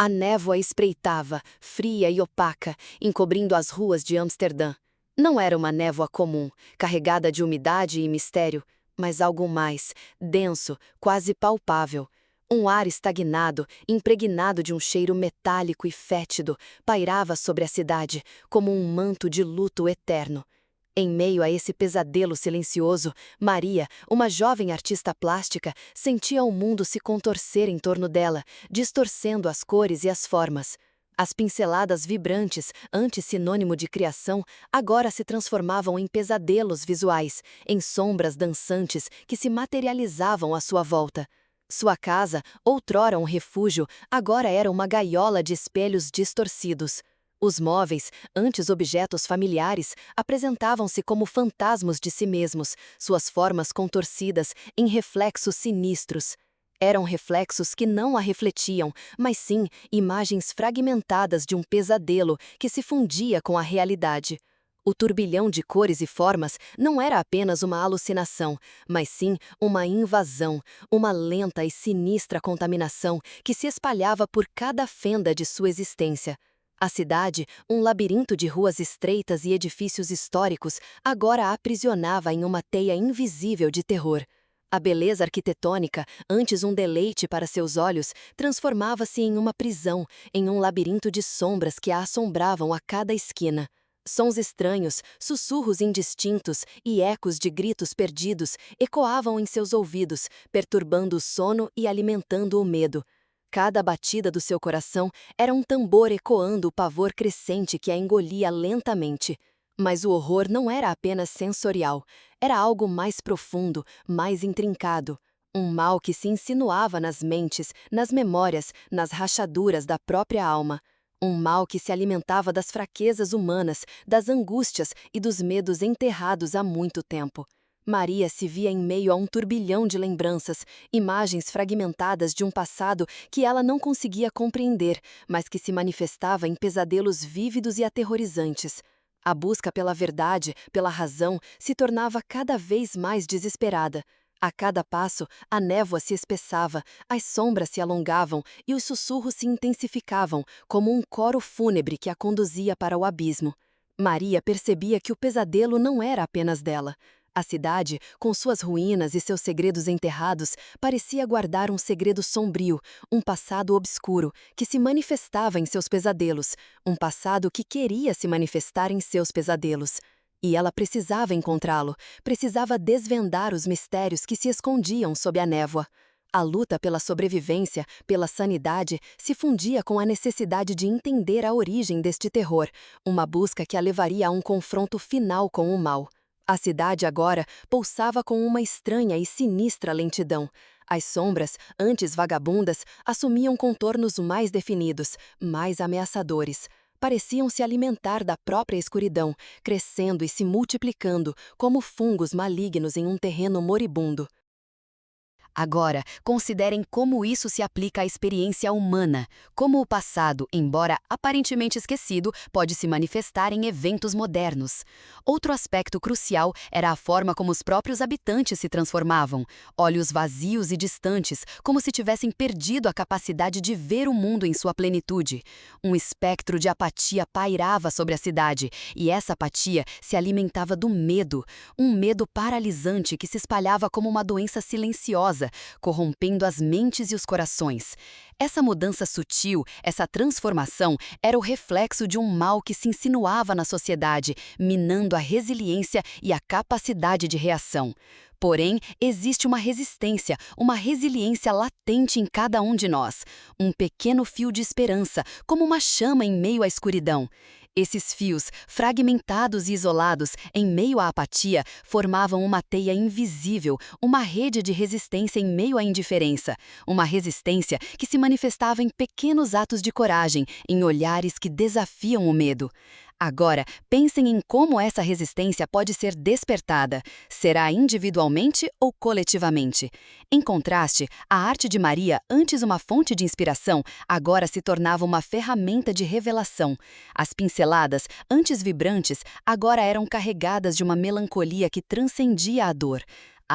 A névoa espreitava, fria e opaca, encobrindo as ruas de Amsterdã. Não era uma névoa comum, carregada de umidade e mistério, mas algo mais, denso, quase palpável. Um ar estagnado, impregnado de um cheiro metálico e fétido, pairava sobre a cidade, como um manto de luto eterno. Em meio a esse pesadelo silencioso, Maria, uma jovem artista plástica, sentia o mundo se contorcer em torno dela, distorcendo as cores e as formas. As pinceladas vibrantes, antes sinônimo de criação, agora se transformavam em pesadelos visuais, em sombras dançantes que se materializavam à sua volta. Sua casa, outrora um refúgio, agora era uma gaiola de espelhos distorcidos. Os móveis, antes objetos familiares, apresentavam-se como fantasmas de si mesmos, suas formas contorcidas em reflexos sinistros. Eram reflexos que não a refletiam, mas sim imagens fragmentadas de um pesadelo que se fundia com a realidade. O turbilhão de cores e formas não era apenas uma alucinação, mas sim uma invasão, uma lenta e sinistra contaminação que se espalhava por cada fenda de sua existência. A cidade, um labirinto de ruas estreitas e edifícios históricos, agora a aprisionava em uma teia invisível de terror. A beleza arquitetônica, antes um deleite para seus olhos, transformava-se em uma prisão, em um labirinto de sombras que a assombravam a cada esquina. Sons estranhos, sussurros indistintos e ecos de gritos perdidos ecoavam em seus ouvidos, perturbando o sono e alimentando o medo. Cada batida do seu coração era um tambor ecoando o pavor crescente que a engolia lentamente. Mas o horror não era apenas sensorial, era algo mais profundo, mais intrincado. Um mal que se insinuava nas mentes, nas memórias, nas rachaduras da própria alma. Um mal que se alimentava das fraquezas humanas, das angústias e dos medos enterrados há muito tempo. Maria se via em meio a um turbilhão de lembranças, imagens fragmentadas de um passado que ela não conseguia compreender, mas que se manifestava em pesadelos vívidos e aterrorizantes. A busca pela verdade, pela razão, se tornava cada vez mais desesperada. A cada passo, a névoa se espessava, as sombras se alongavam e os sussurros se intensificavam, como um coro fúnebre que a conduzia para o abismo. Maria percebia que o pesadelo não era apenas dela. A cidade, com suas ruínas e seus segredos enterrados, parecia guardar um segredo sombrio, um passado obscuro, que se manifestava em seus pesadelos, um passado que queria se manifestar em seus pesadelos. E ela precisava encontrá-lo, precisava desvendar os mistérios que se escondiam sob a névoa. A luta pela sobrevivência, pela sanidade, se fundia com a necessidade de entender a origem deste terror, uma busca que a levaria a um confronto final com o mal. A cidade agora pulsava com uma estranha e sinistra lentidão. As sombras, antes vagabundas, assumiam contornos mais definidos, mais ameaçadores. Pareciam se alimentar da própria escuridão, crescendo e se multiplicando como fungos malignos em um terreno moribundo. Agora, considerem como isso se aplica à experiência humana, como o passado, embora aparentemente esquecido, pode se manifestar em eventos modernos. Outro aspecto crucial era a forma como os próprios habitantes se transformavam, olhos vazios e distantes, como se tivessem perdido a capacidade de ver o mundo em sua plenitude. Um espectro de apatia pairava sobre a cidade, e essa apatia se alimentava do medo, um medo paralisante que se espalhava como uma doença silenciosa, corrompendo as mentes e os corações. Essa mudança sutil, essa transformação, era o reflexo de um mal que se insinuava na sociedade, minando a resiliência e a capacidade de reação. Porém, existe uma resistência, uma resiliência latente em cada um de nós, um pequeno fio de esperança, como uma chama em meio à escuridão. Esses fios, fragmentados e isolados, em meio à apatia, formavam uma teia invisível, uma rede de resistência em meio à indiferença. Uma resistência que se manifestava em pequenos atos de coragem, em olhares que desafiam o medo. Agora, pensem em como essa resistência pode ser despertada. Será individualmente ou coletivamente? Em contraste, a arte de Maria, antes uma fonte de inspiração, agora se tornava uma ferramenta de revelação. As pinceladas, antes vibrantes, agora eram carregadas de uma melancolia que transcendia a dor.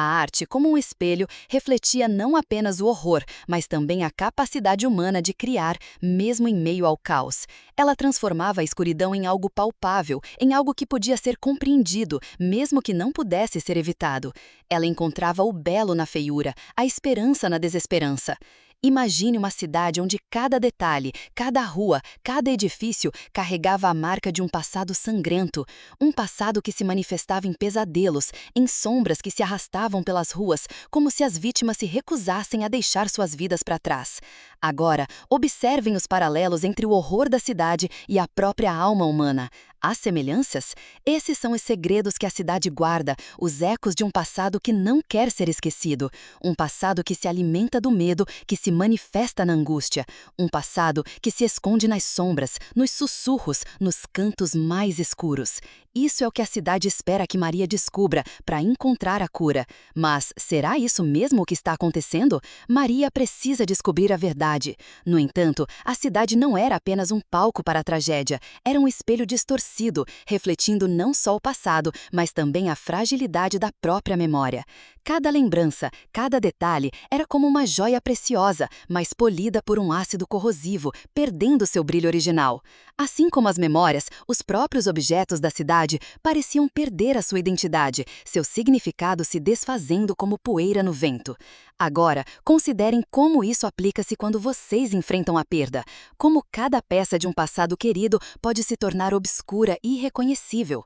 A arte, como um espelho, refletia não apenas o horror, mas também a capacidade humana de criar, mesmo em meio ao caos. Ela transformava a escuridão em algo palpável, em algo que podia ser compreendido, mesmo que não pudesse ser evitado. Ela encontrava o belo na feiura, a esperança na desesperança. Imagine uma cidade onde cada detalhe, cada rua, cada edifício carregava a marca de um passado sangrento, um passado que se manifestava em pesadelos, em sombras que se arrastavam pelas ruas, como se as vítimas se recusassem a deixar suas vidas para trás. Agora, observem os paralelos entre o horror da cidade e a própria alma humana. Há semelhanças? Esses são os segredos que a cidade guarda, os ecos de um passado que não quer ser esquecido, um passado que se alimenta do medo, que se manifesta na angústia, um passado que se esconde nas sombras, nos sussurros, nos cantos mais escuros. Isso é o que a cidade espera que Maria descubra para encontrar a cura. Mas será isso mesmo o que está acontecendo? Maria precisa descobrir a verdade. No entanto, a cidade não era apenas um palco para a tragédia, era um espelho distorcido, refletindo não só o passado, mas também a fragilidade da própria memória. Cada lembrança, cada detalhe era como uma joia preciosa, mas polida por um ácido corrosivo, perdendo seu brilho original. Assim como as memórias, os próprios objetos da cidade pareciam perder a sua identidade, seu significado se desfazendo como poeira no vento. Agora, considerem como isso aplica-se quando vocês enfrentam a perda, como cada peça de um passado querido pode se tornar obscura e irreconhecível.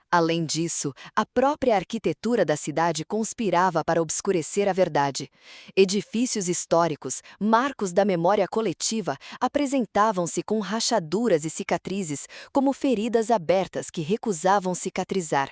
Além disso, a própria arquitetura da cidade conspirava para obscurecer a verdade. Edifícios históricos, marcos da memória coletiva, apresentavam-se com rachaduras e cicatrizes, como feridas abertas que recusavam cicatrizar.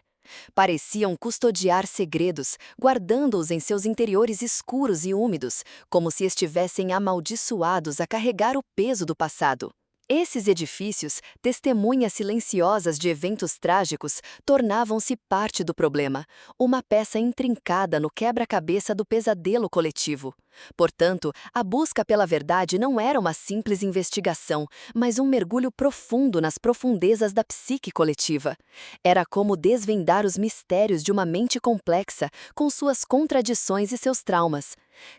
Pareciam custodiar segredos, guardando-os em seus interiores escuros e úmidos, como se estivessem amaldiçoados a carregar o peso do passado. Esses edifícios, testemunhas silenciosas de eventos trágicos, tornavam-se parte do problema, uma peça intrincada no quebra-cabeça do pesadelo coletivo. Portanto, a busca pela verdade não era uma simples investigação, mas um mergulho profundo nas profundezas da psique coletiva. Era como desvendar os mistérios de uma mente complexa, com suas contradições e seus traumas.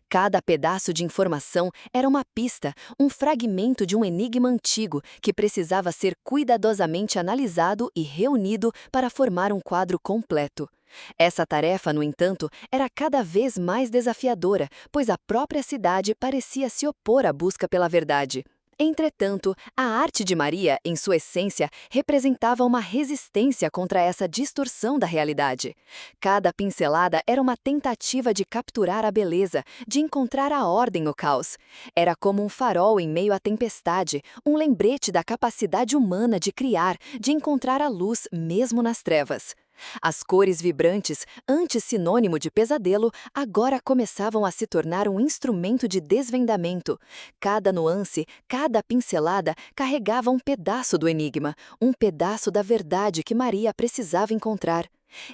Cada pedaço de informação era uma pista, um fragmento de um enigma antigo que precisava ser cuidadosamente analisado e reunido para formar um quadro completo. Essa tarefa, no entanto, era cada vez mais desafiadora, pois a própria cidade parecia se opor à busca pela verdade. Entretanto, a arte de Maria, em sua essência, representava uma resistência contra essa distorção da realidade. Cada pincelada era uma tentativa de capturar a beleza, de encontrar a ordem no caos. Era como um farol em meio à tempestade, um lembrete da capacidade humana de criar, de encontrar a luz mesmo nas trevas. As cores vibrantes, antes sinônimo de pesadelo, agora começavam a se tornar um instrumento de desvendamento. Cada nuance, cada pincelada carregava um pedaço do enigma, um pedaço da verdade que Maria precisava encontrar.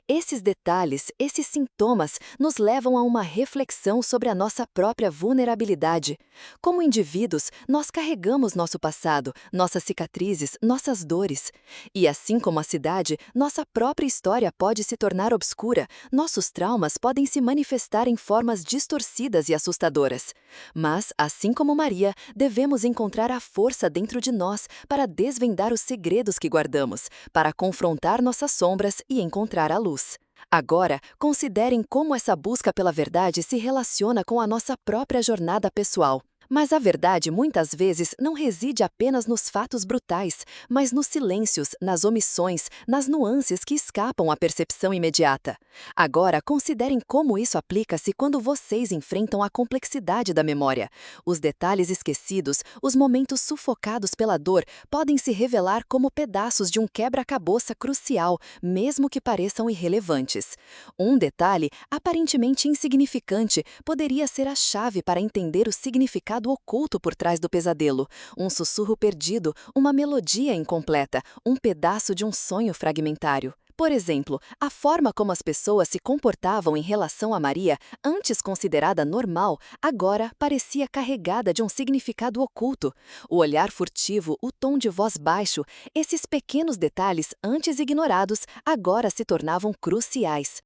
Esses detalhes, esses sintomas, nos levam a uma reflexão sobre a nossa própria vulnerabilidade. Como indivíduos, nós carregamos nosso passado, nossas cicatrizes, nossas dores. E assim como a cidade, nossa própria história pode se tornar obscura, nossos traumas podem se manifestar em formas distorcidas e assustadoras. Mas, assim como Maria, devemos encontrar a força dentro de nós para desvendar os segredos que guardamos, para confrontar nossas sombras e encontrar a luz. Agora, considerem como essa busca pela verdade se relaciona com a nossa própria jornada pessoal. Mas a verdade muitas vezes não reside apenas nos fatos brutais, mas nos silêncios, nas omissões, nas nuances que escapam à percepção imediata. Agora, considerem como isso aplica-se quando vocês enfrentam a complexidade da memória. Os detalhes esquecidos, os momentos sufocados pela dor, podem se revelar como pedaços de um quebra-cabeça crucial, mesmo que pareçam irrelevantes. Um detalhe, aparentemente insignificante, poderia ser a chave para entender o significado oculto por trás do pesadelo, um sussurro perdido, uma melodia incompleta, um pedaço de um sonho fragmentário. Por exemplo, a forma como as pessoas se comportavam em relação a Maria, antes considerada normal, agora parecia carregada de um significado oculto. O olhar furtivo, o tom de voz baixo, esses pequenos detalhes antes ignorados, agora se tornavam cruciais.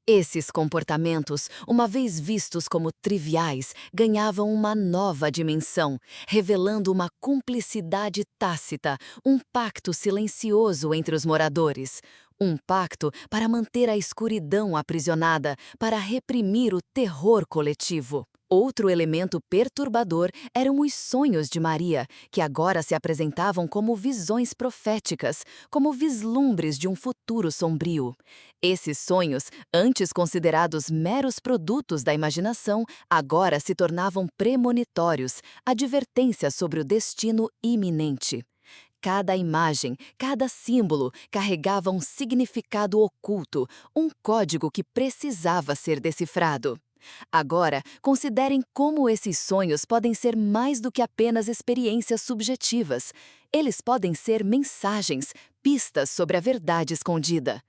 Esses comportamentos, uma vez vistos como triviais, ganhavam uma nova dimensão, revelando uma cumplicidade tácita, um pacto silencioso entre os moradores. Um pacto para manter a escuridão aprisionada, para reprimir o terror coletivo. Outro elemento perturbador eram os sonhos de Maria, que agora se apresentavam como visões proféticas, como vislumbres de um futuro sombrio. Esses sonhos, antes considerados meros produtos da imaginação, agora se tornavam premonitórios, advertências sobre o destino iminente. Cada imagem, cada símbolo carregava um significado oculto, um código que precisava ser decifrado. Agora, considerem como esses sonhos podem ser mais do que apenas experiências subjetivas. Eles podem ser mensagens, pistas sobre a verdade escondida.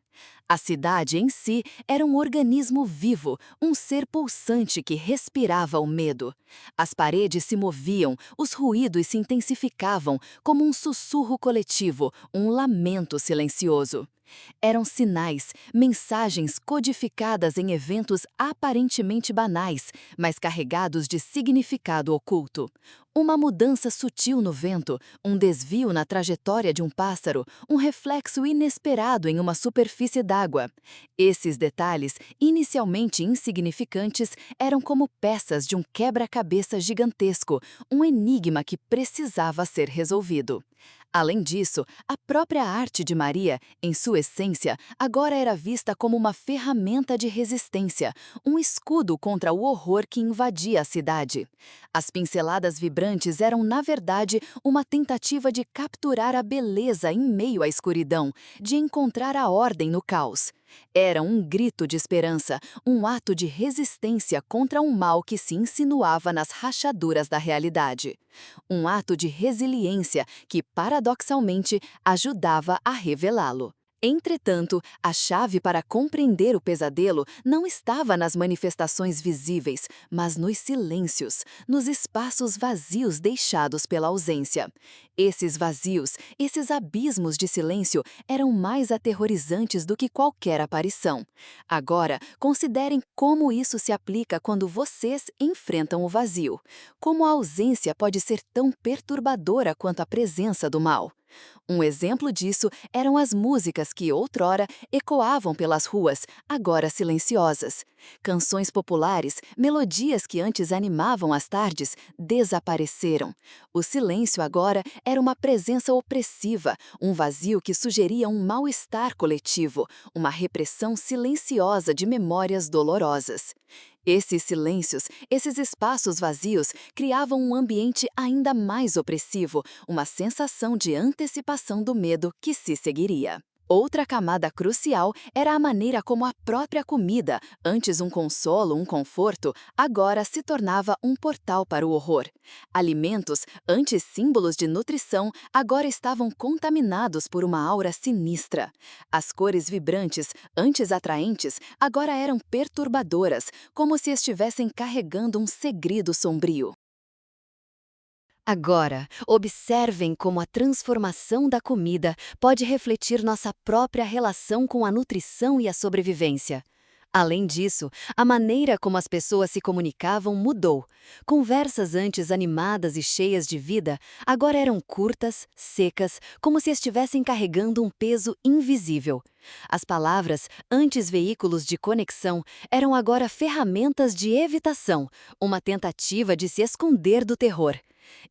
A cidade em si era um organismo vivo, um ser pulsante que respirava o medo. As paredes se moviam, os ruídos se intensificavam, como um sussurro coletivo, um lamento silencioso. Eram sinais, mensagens codificadas em eventos aparentemente banais, mas carregados de significado oculto. Uma mudança sutil no vento, um desvio na trajetória de um pássaro, um reflexo inesperado em uma superfície d'água. Esses detalhes, inicialmente insignificantes, eram como peças de um quebra-cabeça gigantesco, um enigma que precisava ser resolvido. Além disso, a própria arte de Maria, em sua essência, agora era vista como uma ferramenta de resistência, um escudo contra o horror que invadia a cidade. As pinceladas vibrantes eram, na verdade, uma tentativa de capturar a beleza em meio à escuridão, de encontrar a ordem no caos. Era um grito de esperança, um ato de resistência contra um mal que se insinuava nas rachaduras da realidade. Um ato de resiliência que, paradoxalmente, ajudava a revelá-lo. Entretanto, a chave para compreender o pesadelo não estava nas manifestações visíveis, mas nos silêncios, nos espaços vazios deixados pela ausência. Esses vazios, esses abismos de silêncio, eram mais aterrorizantes do que qualquer aparição. Agora, considerem como isso se aplica quando vocês enfrentam o vazio. Como a ausência pode ser tão perturbadora quanto a presença do mal. Um exemplo disso eram as músicas que outrora ecoavam pelas ruas, agora silenciosas. Canções populares, melodias que antes animavam as tardes, desapareceram. O silêncio agora era uma presença opressiva, um vazio que sugeria um mal-estar coletivo, uma repressão silenciosa de memórias dolorosas. Esses silêncios, esses espaços vazios, criavam um ambiente ainda mais opressivo, uma sensação de antecipação do medo que se seguiria. Outra camada crucial era a maneira como a própria comida, antes um consolo, um conforto, agora se tornava um portal para o horror. Alimentos, antes símbolos de nutrição, agora estavam contaminados por uma aura sinistra. As cores vibrantes, antes atraentes, agora eram perturbadoras, como se estivessem carregando um segredo sombrio. Agora, observem como a transformação da comida pode refletir nossa própria relação com a nutrição e a sobrevivência. Além disso, a maneira como as pessoas se comunicavam mudou. Conversas antes animadas e cheias de vida, agora eram curtas, secas, como se estivessem carregando um peso invisível. As palavras, antes veículos de conexão, eram agora ferramentas de evitação, uma tentativa de se esconder do terror.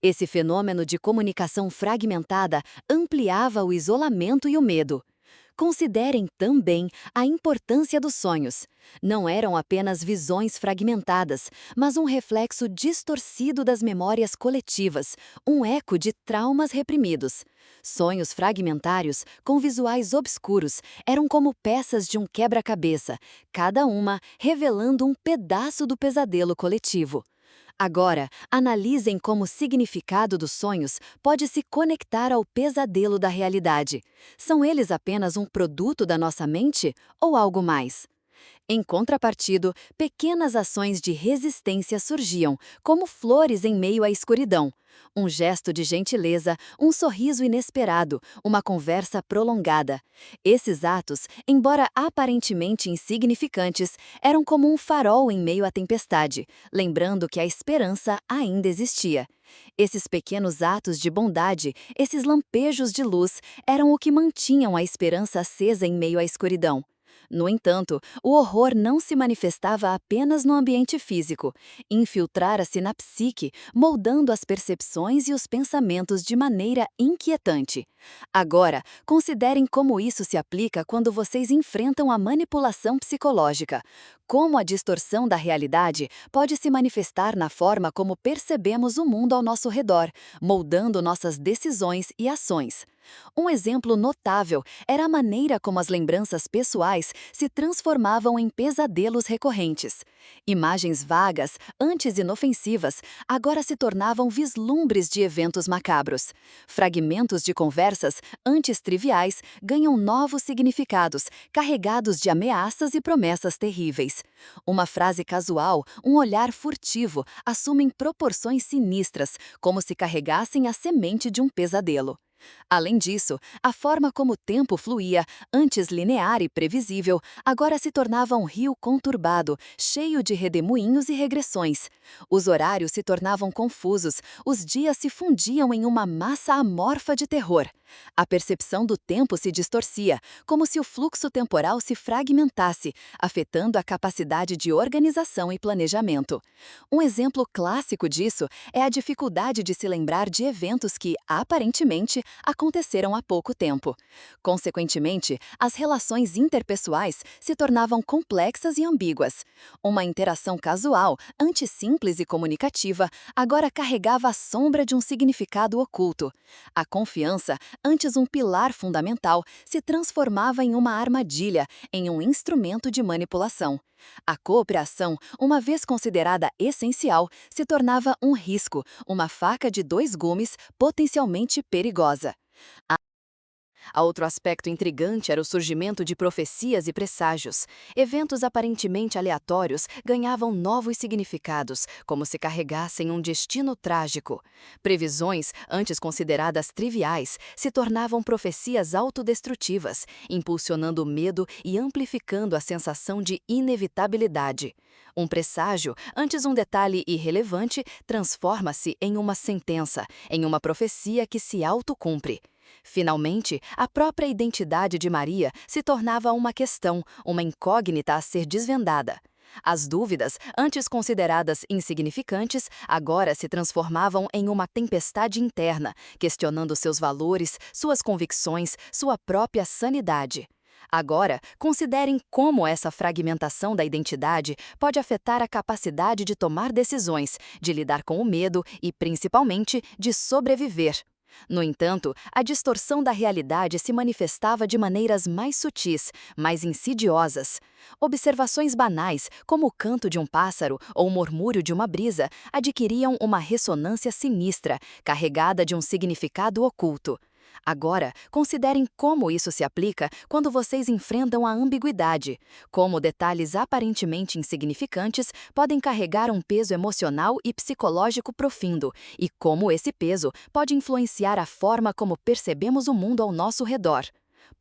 Esse fenômeno de comunicação fragmentada ampliava o isolamento e o medo. Considerem também a importância dos sonhos. Não eram apenas visões fragmentadas, mas um reflexo distorcido das memórias coletivas, um eco de traumas reprimidos. Sonhos fragmentários, com visuais obscuros, eram como peças de um quebra-cabeça, cada uma revelando um pedaço do pesadelo coletivo. Agora, analisem como o significado dos sonhos pode se conectar ao pesadelo da realidade. São eles apenas um produto da nossa mente ou algo mais? Em contrapartida, pequenas ações de resistência surgiam, como flores em meio à escuridão. Um gesto de gentileza, um sorriso inesperado, uma conversa prolongada. Esses atos, embora aparentemente insignificantes, eram como um farol em meio à tempestade, lembrando que a esperança ainda existia. Esses pequenos atos de bondade, esses lampejos de luz, eram o que mantinham a esperança acesa em meio à escuridão. No entanto, o horror não se manifestava apenas no ambiente físico, infiltrara-se na psique, moldando as percepções e os pensamentos de maneira inquietante. Agora, considerem como isso se aplica quando vocês enfrentam a manipulação psicológica. Como a distorção da realidade pode se manifestar na forma como percebemos o mundo ao nosso redor, moldando nossas decisões e ações. Um exemplo notável era a maneira como as lembranças pessoais se transformavam em pesadelos recorrentes. Imagens vagas, antes inofensivas, agora se tornavam vislumbres de eventos macabros. Fragmentos de conversas, antes triviais, ganham novos significados, carregados de ameaças e promessas terríveis. Uma frase casual, um olhar furtivo, assumem proporções sinistras, como se carregassem a semente de um pesadelo. Além disso, a forma como o tempo fluía, antes linear e previsível, agora se tornava um rio conturbado, cheio de redemoinhos e regressões. Os horários se tornavam confusos, os dias se fundiam em uma massa amorfa de terror. A percepção do tempo se distorcia, como se o fluxo temporal se fragmentasse, afetando a capacidade de organização e planejamento. Um exemplo clássico disso é a dificuldade de se lembrar de eventos que, aparentemente, aconteceram há pouco tempo. Consequentemente, as relações interpessoais se tornavam complexas e ambíguas. Uma interação casual, antes simples e comunicativa, agora carregava a sombra de um significado oculto. A confiança, antes um pilar fundamental, se transformava em uma armadilha, em um instrumento de manipulação. A cooperação, uma vez considerada essencial, se tornava um risco, uma faca de dois gumes potencialmente perigosa. Outro aspecto intrigante era o surgimento de profecias e presságios. Eventos aparentemente aleatórios ganhavam novos significados, como se carregassem um destino trágico. Previsões, antes consideradas triviais, se tornavam profecias autodestrutivas, impulsionando o medo e amplificando a sensação de inevitabilidade. Um presságio, antes um detalhe irrelevante, transforma-se em uma sentença, em uma profecia que se autocumpre. Finalmente, a própria identidade de Maria se tornava uma questão, uma incógnita a ser desvendada. As dúvidas, antes consideradas insignificantes, agora se transformavam em uma tempestade interna, questionando seus valores, suas convicções, sua própria sanidade. Agora, considerem como essa fragmentação da identidade pode afetar a capacidade de tomar decisões, de lidar com o medo e, principalmente, de sobreviver. No entanto, a distorção da realidade se manifestava de maneiras mais sutis, mais insidiosas. Observações banais, como o canto de um pássaro ou o murmúrio de uma brisa, adquiriam uma ressonância sinistra, carregada de um significado oculto. Agora, considerem como isso se aplica quando vocês enfrentam a ambiguidade, como detalhes aparentemente insignificantes podem carregar um peso emocional e psicológico profundo, e como esse peso pode influenciar a forma como percebemos o mundo ao nosso redor.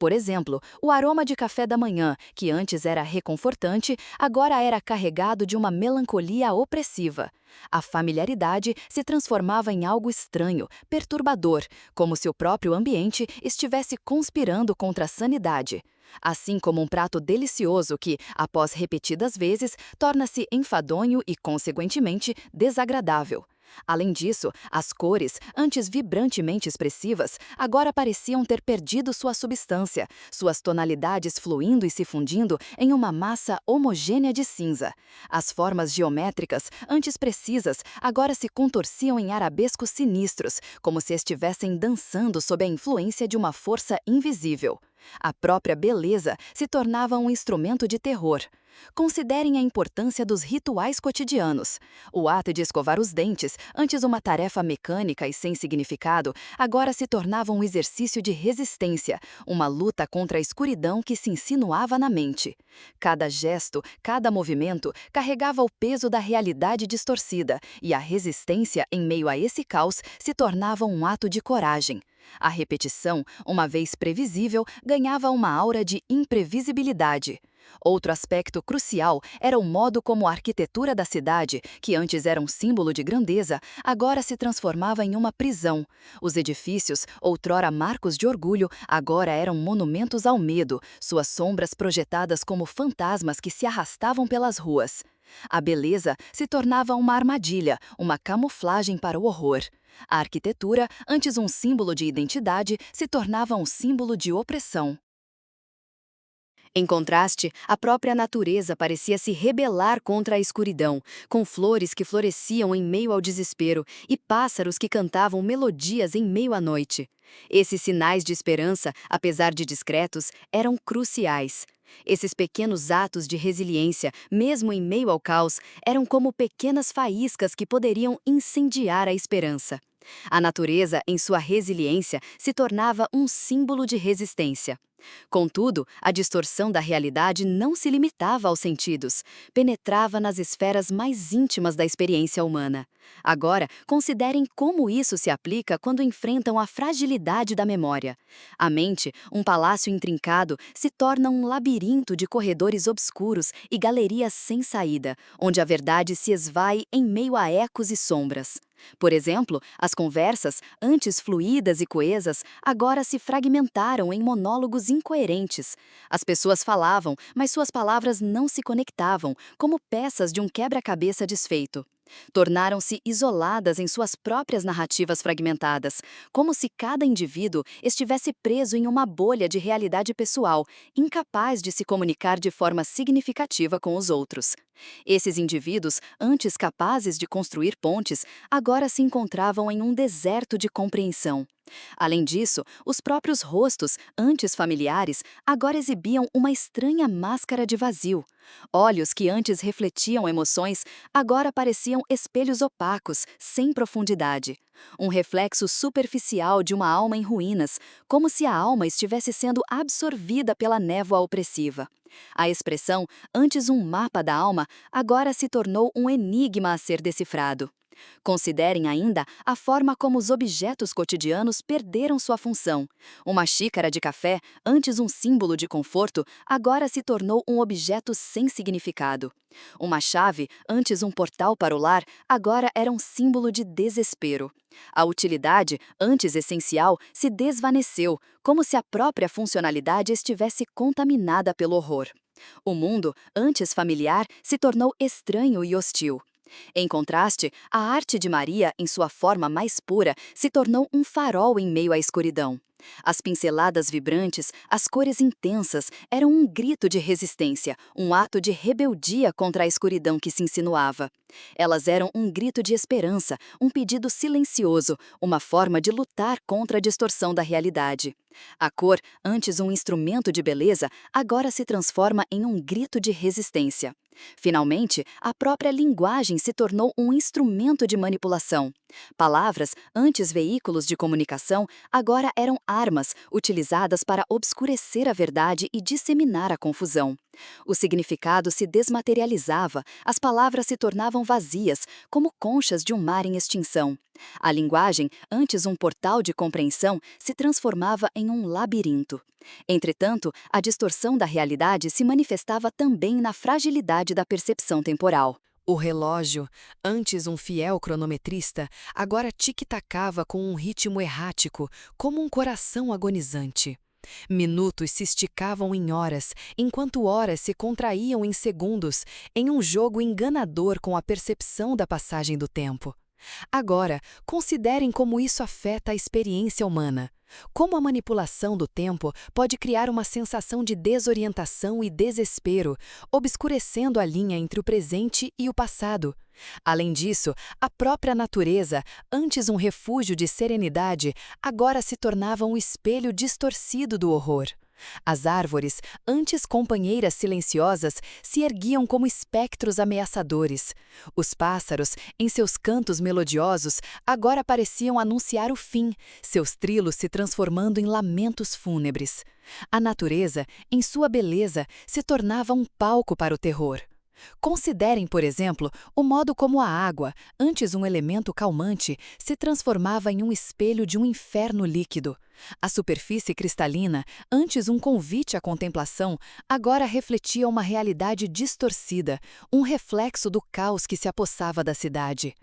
Por exemplo, o aroma de café da manhã, que antes era reconfortante, agora era carregado de uma melancolia opressiva. A familiaridade se transformava em algo estranho, perturbador, como se o próprio ambiente estivesse conspirando contra a sanidade. Assim como um prato delicioso que, após repetidas vezes, torna-se enfadonho e, consequentemente, desagradável. Além disso, as cores, antes vibrantemente expressivas, agora pareciam ter perdido sua substância, suas tonalidades fluindo e se fundindo em uma massa homogênea de cinza. As formas geométricas, antes precisas, agora se contorciam em arabescos sinistros, como se estivessem dançando sob a influência de uma força invisível. A própria beleza se tornava um instrumento de terror. Considerem a importância dos rituais cotidianos. O ato de escovar os dentes, antes uma tarefa mecânica e sem significado, agora se tornava um exercício de resistência, uma luta contra a escuridão que se insinuava na mente. Cada gesto, cada movimento carregava o peso da realidade distorcida, e a resistência em meio a esse caos se tornava um ato de coragem. A repetição, uma vez previsível, ganhava uma aura de imprevisibilidade. Outro aspecto crucial era o modo como a arquitetura da cidade, que antes era um símbolo de grandeza, agora se transformava em uma prisão. Os edifícios, outrora marcos de orgulho, agora eram monumentos ao medo, suas sombras projetadas como fantasmas que se arrastavam pelas ruas. A beleza se tornava uma armadilha, uma camuflagem para o horror. A arquitetura, antes um símbolo de identidade, se tornava um símbolo de opressão. Em contraste, a própria natureza parecia se rebelar contra a escuridão, com flores que floresciam em meio ao desespero e pássaros que cantavam melodias em meio à noite. Esses sinais de esperança, apesar de discretos, eram cruciais. Esses pequenos atos de resiliência, mesmo em meio ao caos, eram como pequenas faíscas que poderiam incendiar a esperança. A natureza, em sua resiliência, se tornava um símbolo de resistência. Contudo, a distorção da realidade não se limitava aos sentidos, penetrava nas esferas mais íntimas da experiência humana. Agora, considerem como isso se aplica quando enfrentam a fragilidade da memória. A mente, um palácio intrincado, se torna um labirinto de corredores obscuros e galerias sem saída, onde a verdade se esvai em meio a ecos e sombras. Por exemplo, as conversas, antes fluídas e coesas, agora se fragmentaram em monólogos incoerentes. As pessoas falavam, mas suas palavras não se conectavam, como peças de um quebra-cabeça desfeito. Tornaram-se isoladas em suas próprias narrativas fragmentadas, como se cada indivíduo estivesse preso em uma bolha de realidade pessoal, incapaz de se comunicar de forma significativa com os outros. Esses indivíduos, antes capazes de construir pontes, agora se encontravam em um deserto de compreensão. Além disso, os próprios rostos, antes familiares, agora exibiam uma estranha máscara de vazio. Olhos que antes refletiam emoções, agora pareciam espelhos opacos, sem profundidade. Um reflexo superficial de uma alma em ruínas, como se a alma estivesse sendo absorvida pela névoa opressiva. A expressão, antes um mapa da alma, agora se tornou um enigma a ser decifrado. Considerem ainda a forma como os objetos cotidianos perderam sua função. Uma xícara de café, antes um símbolo de conforto, agora se tornou um objeto sem significado. Uma chave, antes um portal para o lar, agora era um símbolo de desespero. A utilidade, antes essencial, se desvaneceu, como se a própria funcionalidade estivesse contaminada pelo horror. O mundo, antes familiar, se tornou estranho e hostil. Em contraste, a arte de Maria, em sua forma mais pura, se tornou um farol em meio à escuridão. As pinceladas vibrantes, as cores intensas, eram um grito de resistência, um ato de rebeldia contra a escuridão que se insinuava. Elas eram um grito de esperança, um pedido silencioso, uma forma de lutar contra a distorção da realidade. A cor, antes um instrumento de beleza, agora se transforma em um grito de resistência. Finalmente, a própria linguagem se tornou um instrumento de manipulação. Palavras, antes veículos de comunicação, agora eram armas utilizadas para obscurecer a verdade e disseminar a confusão. O significado se desmaterializava, as palavras se tornavam vazias, como conchas de um mar em extinção. A linguagem, antes um portal de compreensão, se transformava em um labirinto. Entretanto, a distorção da realidade se manifestava também na fragilidade da percepção temporal. O relógio, antes um fiel cronometrista, agora tic-tacava com um ritmo errático, como um coração agonizante. Minutos se esticavam em horas, enquanto horas se contraíam em segundos, em um jogo enganador com a percepção da passagem do tempo. Agora, considerem como isso afeta a experiência humana. Como a manipulação do tempo pode criar uma sensação de desorientação e desespero, obscurecendo a linha entre o presente e o passado. Além disso, a própria natureza, antes um refúgio de serenidade, agora se tornava um espelho distorcido do horror. As árvores, antes companheiras silenciosas, se erguiam como espectros ameaçadores. Os pássaros, em seus cantos melodiosos, agora pareciam anunciar o fim, seus trilos se transformando em lamentos fúnebres. A natureza, em sua beleza, se tornava um palco para o terror. Considerem, por exemplo, o modo como a água, antes um elemento calmante, se transformava em um espelho de um inferno líquido. A superfície cristalina, antes um convite à contemplação, agora refletia uma realidade distorcida, um reflexo do caos que se apossava da cidade.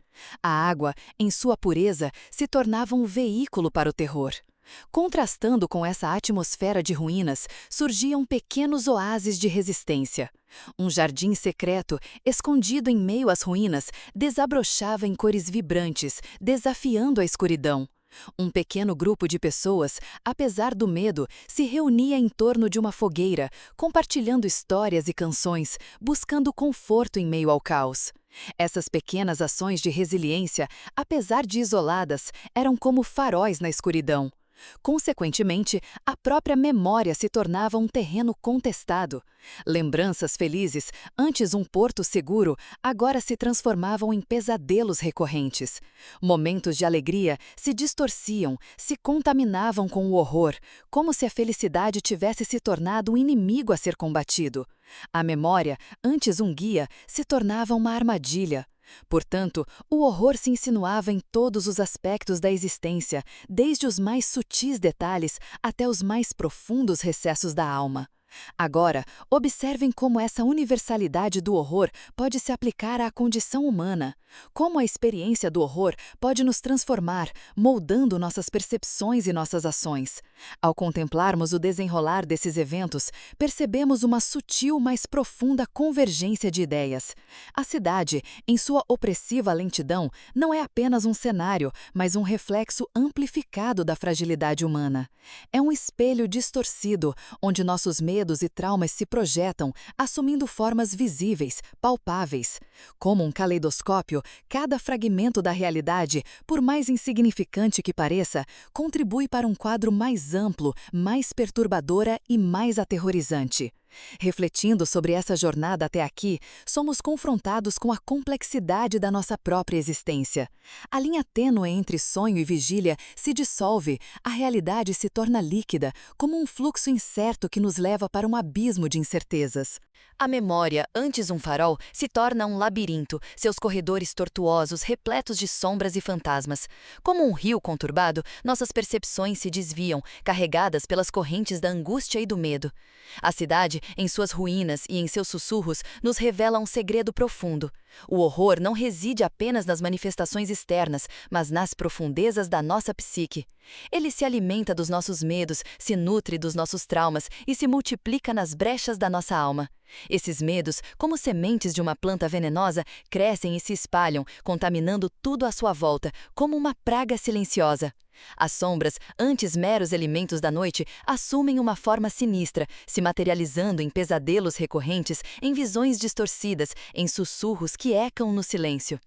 A água, em sua pureza, se tornava um veículo para o terror. Contrastando com essa atmosfera de ruínas, surgiam pequenos oásis de resistência. Um jardim secreto, escondido em meio às ruínas, desabrochava em cores vibrantes, desafiando a escuridão. Um pequeno grupo de pessoas, apesar do medo, se reunia em torno de uma fogueira, compartilhando histórias e canções, buscando conforto em meio ao caos. Essas pequenas ações de resiliência, apesar de isoladas, eram como faróis na escuridão. Consequentemente, a própria memória se tornava um terreno contestado. Lembranças felizes, antes um porto seguro, agora se transformavam em pesadelos recorrentes. Momentos de alegria se distorciam, se contaminavam com o horror, como se a felicidade tivesse se tornado um inimigo a ser combatido. A memória, antes um guia, se tornava uma armadilha. Portanto, o horror se insinuava em todos os aspectos da existência, desde os mais sutis detalhes até os mais profundos recessos da alma. Agora, observem como essa universalidade do horror pode se aplicar à condição humana. Como a experiência do horror pode nos transformar, moldando nossas percepções e nossas ações. Ao contemplarmos o desenrolar desses eventos, percebemos uma sutil, mas profunda convergência de ideias. A cidade, em sua opressiva lentidão, não é apenas um cenário, mas um reflexo amplificado da fragilidade humana. É um espelho distorcido, onde nossos medos e traumas se projetam, assumindo formas visíveis, palpáveis. Como um caleidoscópio, cada fragmento da realidade, por mais insignificante que pareça, contribui para um quadro mais amplo, mais perturbadora e mais aterrorizante. Refletindo sobre essa jornada até aqui, somos confrontados com a complexidade da nossa própria existência. A linha tênue entre sonho e vigília se dissolve, a realidade se torna líquida, como um fluxo incerto que nos leva para um abismo de incertezas. A memória, antes um farol, se torna um labirinto, seus corredores tortuosos, repletos de sombras e fantasmas. Como um rio conturbado, nossas percepções se desviam, carregadas pelas correntes da angústia e do medo. A cidade, em suas ruínas e em seus sussurros, nos revela um segredo profundo. O horror não reside apenas nas manifestações externas, mas nas profundezas da nossa psique. Ele se alimenta dos nossos medos, se nutre dos nossos traumas e se multiplica nas brechas da nossa alma. Esses medos, como sementes de uma planta venenosa, crescem e se espalham, contaminando tudo à sua volta, como uma praga silenciosa. As sombras, antes meros elementos da noite, assumem uma forma sinistra, se materializando em pesadelos recorrentes, em visões distorcidas, em sussurros que ecam no silêncio.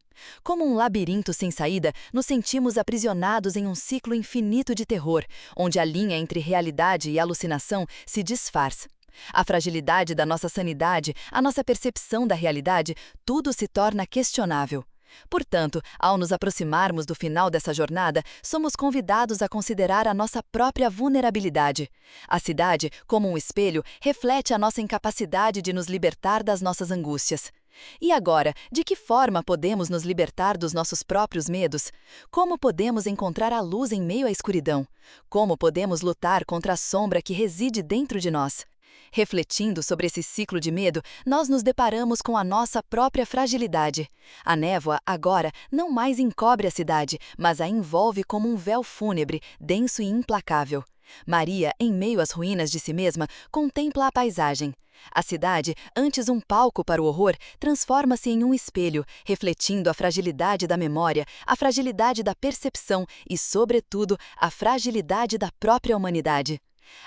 Como um labirinto sem saída, nos sentimos aprisionados em um ciclo infinito de terror, onde a linha entre realidade e alucinação se disfarça. A fragilidade da nossa sanidade, a nossa percepção da realidade, tudo se torna questionável. Portanto, ao nos aproximarmos do final dessa jornada, somos convidados a considerar a nossa própria vulnerabilidade. A cidade, como um espelho, reflete a nossa incapacidade de nos libertar das nossas angústias. E agora, de que forma podemos nos libertar dos nossos próprios medos? Como podemos encontrar a luz em meio à escuridão? Como podemos lutar contra a sombra que reside dentro de nós? Refletindo sobre esse ciclo de medo, nós nos deparamos com a nossa própria fragilidade. A névoa, agora, não mais encobre a cidade, mas a envolve como um véu fúnebre, denso e implacável. Maria, em meio às ruínas de si mesma, contempla a paisagem. A cidade, antes um palco para o horror, transforma-se em um espelho, refletindo a fragilidade da memória, a fragilidade da percepção e, sobretudo, a fragilidade da própria humanidade.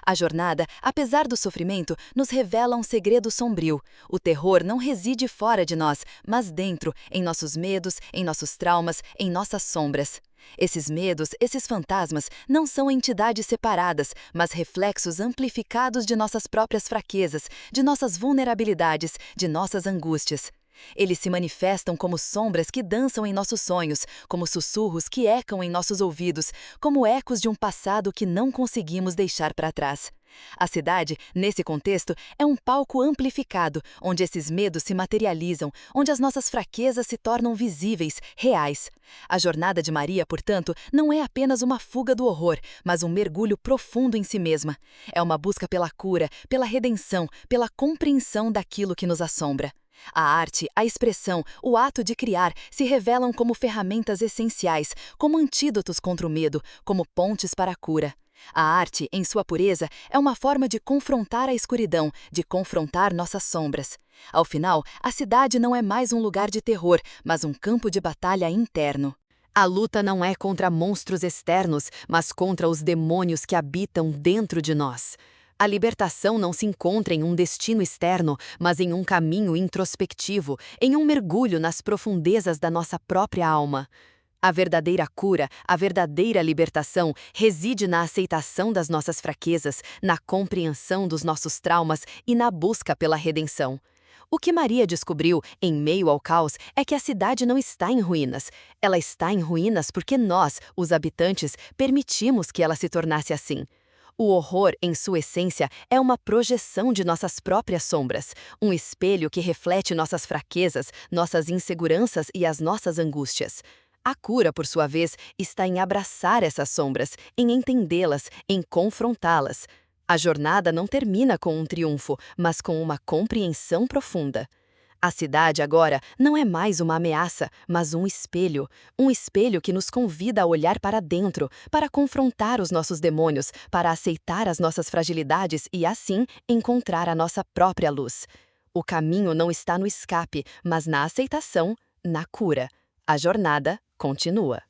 A jornada, apesar do sofrimento, nos revela um segredo sombrio. O terror não reside fora de nós, mas dentro, em nossos medos, em nossos traumas, em nossas sombras. Esses medos, esses fantasmas, não são entidades separadas, mas reflexos amplificados de nossas próprias fraquezas, de nossas vulnerabilidades, de nossas angústias. Eles se manifestam como sombras que dançam em nossos sonhos, como sussurros que ecam em nossos ouvidos, como ecos de um passado que não conseguimos deixar para trás. A cidade, nesse contexto, é um palco amplificado, onde esses medos se materializam, onde as nossas fraquezas se tornam visíveis, reais. A jornada de Maria, portanto, não é apenas uma fuga do horror, mas um mergulho profundo em si mesma. É uma busca pela cura, pela redenção, pela compreensão daquilo que nos assombra. A arte, a expressão, o ato de criar se revelam como ferramentas essenciais, como antídotos contra o medo, como pontes para a cura. A arte, em sua pureza, é uma forma de confrontar a escuridão, de confrontar nossas sombras. Ao final, a cidade não é mais um lugar de terror, mas um campo de batalha interno. A luta não é contra monstros externos, mas contra os demônios que habitam dentro de nós. A libertação não se encontra em um destino externo, mas em um caminho introspectivo, em um mergulho nas profundezas da nossa própria alma. A verdadeira cura, a verdadeira libertação, reside na aceitação das nossas fraquezas, na compreensão dos nossos traumas e na busca pela redenção. O que Maria descobriu, em meio ao caos, é que a cidade não está em ruínas. Ela está em ruínas porque nós, os habitantes, permitimos que ela se tornasse assim. O horror, em sua essência, é uma projeção de nossas próprias sombras, um espelho que reflete nossas fraquezas, nossas inseguranças e as nossas angústias. A cura, por sua vez, está em abraçar essas sombras, em entendê-las, em confrontá-las. A jornada não termina com um triunfo, mas com uma compreensão profunda. A cidade agora não é mais uma ameaça, mas um espelho que nos convida a olhar para dentro, para confrontar os nossos demônios, para aceitar as nossas fragilidades e, assim, encontrar a nossa própria luz. O caminho não está no escape, mas na aceitação, na cura. A jornada continua.